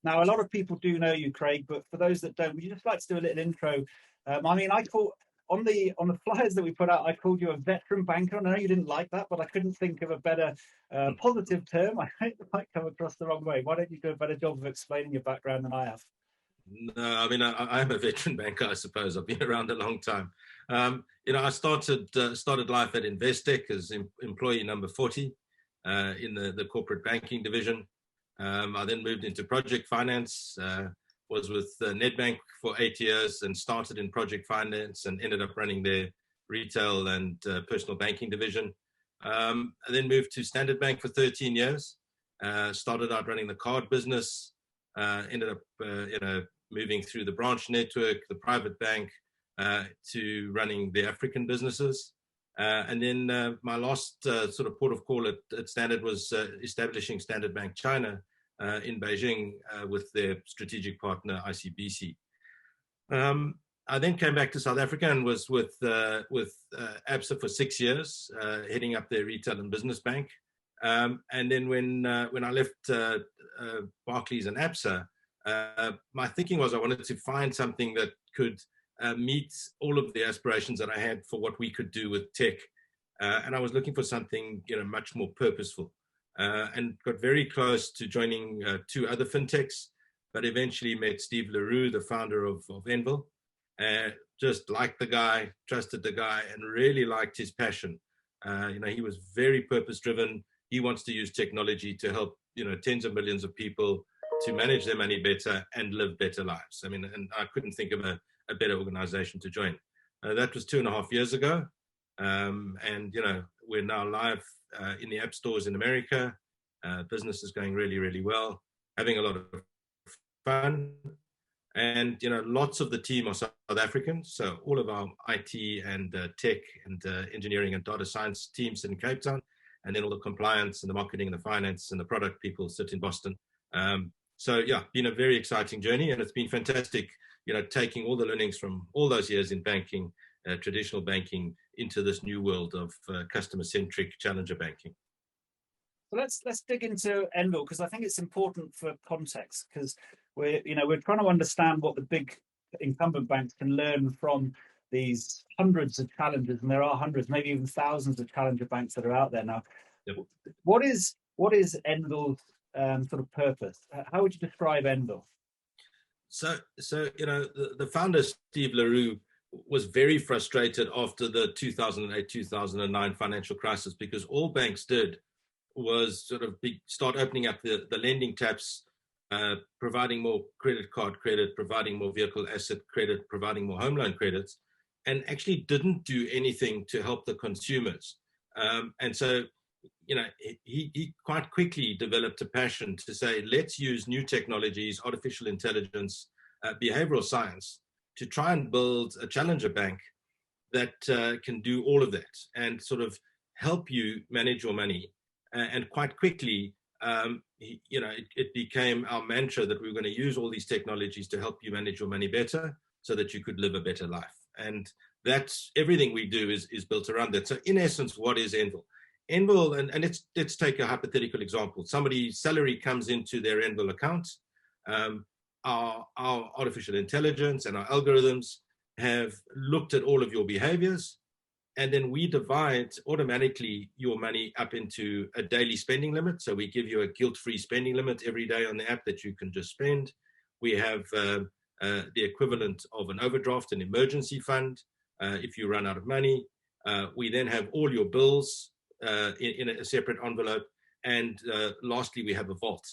Now, a lot of people do know you, Craig, but for those that don't, would you just like to do a little intro? I mean, I call on the flyers that we put out, I called you a veteran banker. And I know you didn't like that, but I couldn't think of a better positive term. I think it might come across the wrong way. Why don't you do a better job of explaining your background than I have? No, I mean, I'm a veteran banker, I suppose. I've been around a long time. I started life at Investec as employee number 40 in the corporate banking division. I then moved into project finance, was with Nedbank for 8 years and started in project finance and ended up running their retail and personal banking division. I then moved to Standard Bank for 13 years, started out running the card business, ended up, moving through the branch network, the private bank, to running the African businesses. And then my last sort of port of call at Standard was establishing Standard Bank China in Beijing with their strategic partner ICBC. I then came back to South Africa and was with ABSA for 6 years, heading up their retail and business bank. And then when I left Barclays and ABSA, my thinking was I wanted to find something that could meet all of the aspirations that I had for what we could do with tech. And I was looking for something, much more purposeful, and got very close to joining 2 other fintechs, but eventually met Steve Leroux, the founder of Envel. Just liked the guy, trusted the guy, and really liked his passion. He was very purpose driven. He wants to use technology to help, tens of millions of people to manage their money better and live better lives. I mean, and I couldn't think of a better organization to join. That was 2.5 years ago. And, we're now live in the app stores in America. Business is going really, really well, having a lot of fun. And, lots of the team are South Africans. So all of our IT and tech and engineering and data science teams sit in Cape Town. And then all the compliance and the marketing and the finance and the product people sit in Boston. So yeah, been a very exciting journey, and it's been fantastic, taking all the learnings from all those years in banking, traditional banking, into this new world of customer-centric challenger banking. So let's dig into Envel, because I think it's important for context, because we're trying to understand what the big incumbent banks can learn from these hundreds of challengers, and there are hundreds, maybe even thousands of challenger banks that are out there now. Yep. What is Envel's sort of purpose? How would you describe Envel? So the founder, Steve Leroux, was very frustrated after the 2008-2009 financial crisis, because all banks did was sort of start opening up the lending taps, providing more credit card credit, providing more vehicle asset credit, providing more home loan credits, and actually didn't do anything to help the consumers. And so he quite quickly developed a passion to say, let's use new technologies, artificial intelligence, behavioral science, to try and build a challenger bank that can do all of that and sort of help you manage your money. And quite quickly, it became our mantra that we were going to use all these technologies to help you manage your money better so that you could live a better life. And that's everything we do is built around that. So in essence, what is Envel? Envel, and let's take a hypothetical example. Somebody's salary comes into their Envel account. Our artificial intelligence and our algorithms have looked at all of your behaviors, and then we divide automatically your money up into a daily spending limit. So we give you a guilt-free spending limit every day on the app that you can just spend. We have the equivalent of an overdraft, an emergency fund, if you run out of money. We then have all your bills in a separate envelope. And lastly, we have a vault.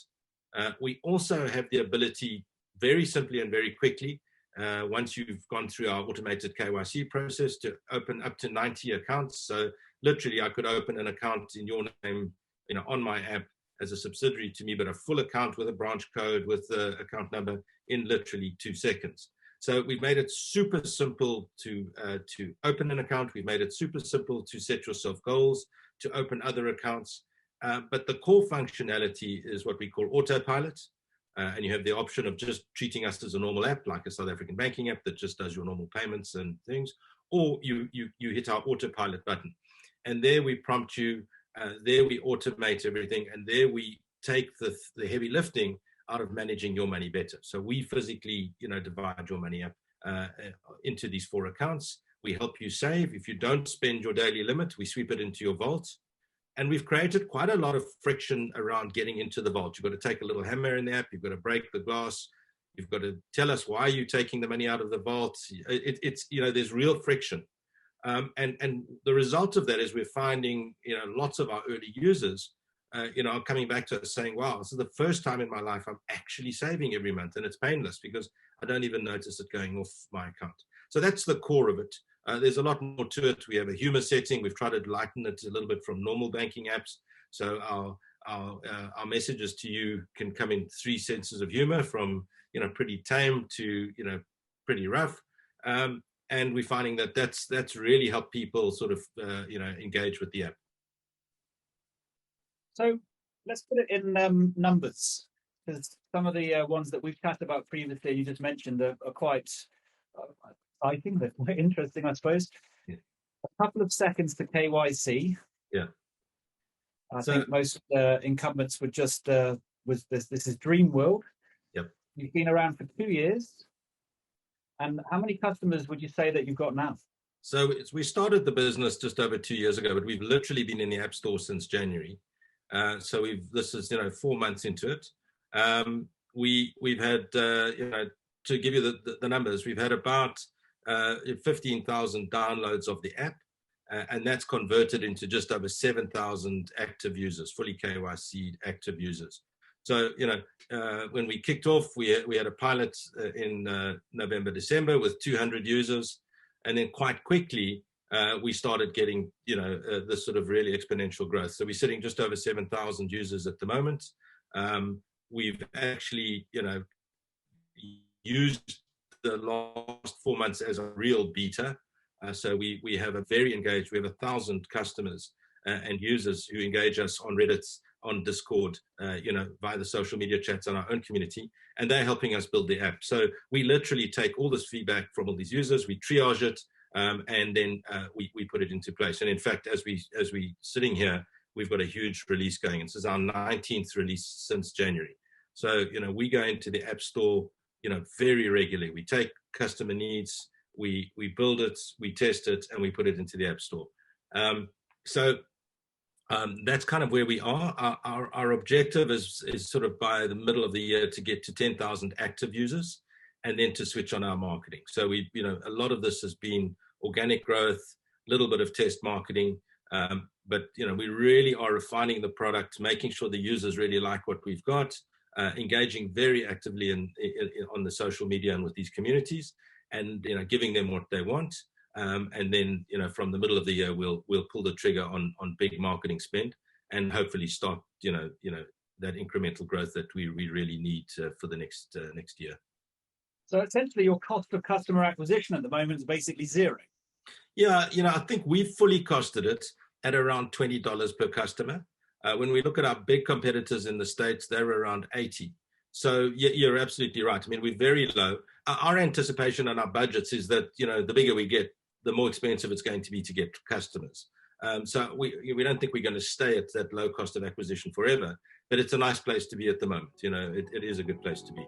We also have the ability, very simply and very quickly, once you've gone through our automated KYC process, to open up to 90 accounts. So literally, I could open an account in your name, on my app as a subsidiary to me, but a full account with a branch code, with the account number, in literally 2 seconds. So we've made it super simple to open an account. We've made it super simple to set yourself goals, to open other accounts. But the core functionality is what we call autopilot. And you have the option of just treating us as a normal app, like a South African banking app that just does your normal payments and things, or you hit our autopilot button. And there we prompt you, there we automate everything, and there we take the heavy lifting out of managing your money better. So we physically, divide your money up into these 4 accounts. We help you save. If you don't spend your daily limit, we sweep it into your vault. And we've created quite a lot of friction around getting into the vault. You've got to take a little hammer in the app. You've got to break the glass. You've got to tell us why you're taking the money out of the vault. It's there's real friction. And the result of that is we're finding, lots of our early users, are coming back to us saying, wow, this is the first time in my life I'm actually saving every month, and it's painless because I don't even notice it going off my account. So that's the core of it. There's a lot more to it. We have a humor setting. We've tried to lighten it a little bit from normal banking apps. So our messages to you can come in 3 senses of humor, from pretty tame to pretty rough. And we're finding that that's really helped people sort of engage with the app. So let's put it in numbers, because some of the ones that we've chatted about previously, you just mentioned, are quite exciting. They're quite interesting, I suppose. Yeah. A couple of seconds to KYC. Yeah. I think most incumbents would just this is dream world. Yep. You've been around for 2 years. And how many customers would you say that you've got now? So we started the business just over 2 years ago, but we've literally been in the App Store since January. So this is 4 months into it. We've had to give you the numbers, we've had about 15,000 downloads of the app, and that's converted into just over 7,000 active users, fully KYC active users. So, when we kicked off, we had a pilot in November, December with 200 users. And then quite quickly, we started getting, this sort of really exponential growth. So we're sitting just over 7,000 users at the moment. We've actually, used the last 4 months as a real beta. So we have a very engaged, we have 1,000 customers and users who engage us on Reddit, on Discord, via the social media chats on our own community, and they're helping us build the app. So we literally take all this feedback from all these users, we triage it, and then we put it into place. And in fact, as we sitting here, we've got a huge release going. This is our 19th release since January. So we go into the App Store, very regularly. We take customer needs, we build it, we test it, and we put it into the App Store. That's kind of where we are. Our objective is sort of by the middle of the year to get to 10,000 active users, and then to switch on our marketing. So a lot of this has been organic growth, a little bit of test marketing, but we really are refining the product, making sure the users really like what we've got, engaging very actively on the social media and with these communities, and giving them what they want. And then, from the middle of the year, we'll pull the trigger on big marketing spend, and hopefully start, that incremental growth that we really need for the next year. So essentially, your cost of customer acquisition at the moment is basically zero. Yeah, I think we've fully costed it at around $20 per customer. When we look at our big competitors in the States, they're around 80. So you're absolutely right. I mean, we're very low. Our anticipation and our budgets is that, the bigger we get, the more expensive it's going to be to get customers. So we don't think we're going to stay at that low cost of acquisition forever, but it's a nice place to be at the moment. It is a good place to be.